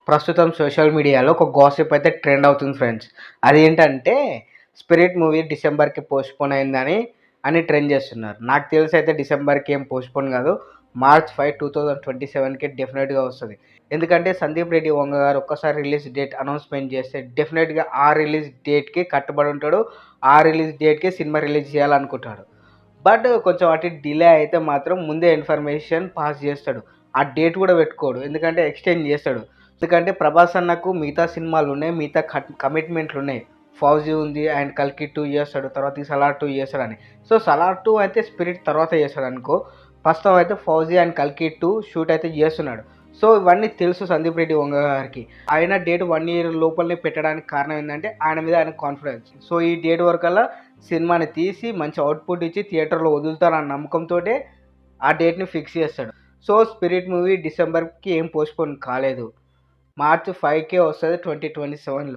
ప్రస్తుతం సోషల్ మీడియాలో ఒక గాసిప్ అయితే ట్రెండ్ అవుతుంది ఫ్రెండ్స్. అదేంటంటే 'స్పిరిట్' మూవీ డిసెంబర్‌కి పోస్ట్‌పోన్ అయిందని ట్రెండ్ చేస్తున్నారు. నాకు తెలిసైతే డిసెంబర్‌కి ఏం పోస్ట్‌పోన్ కాదు. మార్చ్ 5, 2027కి డెఫినెట్‌గా వస్తది. ఎందుకంటే 'సందీప్ రెడ్డి వంగ' గారు ఒక్కసారి రిలీజ్ డేట్ అనౌన్స్‌మెంట్ చేస్తే డెఫినెట్‌గా ఆ రిలీజ్ డేట్‌కి కట్టుబడి ఉంటాడు. ఆ రిలీజ్ డేట్‌కి సినిమా రిలీజ్ చేయాలనుకుంటాడు. బట్ కొంచెం అటు ఇటు డిలే అయితే మాత్రం ముందే ఇన్ఫర్మేషన్ పాస్ చేస్తాడు. ఆ డేట్ కూడా పెట్టుకోడు. ఎందుకంటే ఎక్స్‌టెండ్ చేస్తాడు. ఎందుకంటే 'ప్రభాస్' అన్నకు మిగతా సినిమాలున్నాయి. మిగతా కమిట్మెంట్లున్నాయి. 'ఫౌజీ' ఉంది అండ్ 'కల్కి 2' చేస్తాడు. తర్వాత ఈ 'సలార్ 2' చేస్తాడని. సో 'సలార్ 2' అయితే 'స్పిరిట్' తర్వాత చేస్తాడనుకో. ప్రస్తుతం అయితే 'ఫౌజీ' అండ్ 'కల్కి 2' షూట్ అయితే చేస్తున్నాడు. సో ఇవన్నీ తెలుసు 'సందీప్ రెడ్డి వంగ' గారికి. ఆయన డేట్ 1 ఇయర్ లోపలనే పెట్టడానికి కారణం ఏందంటే ఆయన మీద ఆయనకు కాన్ఫిడెన్స్. సో ఈ డేట్ వరకల్లా సినిమాని తీసి మంచి అవుట్‌పుట్ ఇచ్చి థియేటర్‌లో వదులుతారన్న నమ్మకంతోటే ఆ డేట్‌ని ఫిక్స్ చేస్తాడు. సో 'స్పిరిట్' మూవీ డిసెంబర్‌కి ఏం పోస్ట్‌పోన్ కాలేదు. మార్చ్ 5కే వస్తది 2027లో.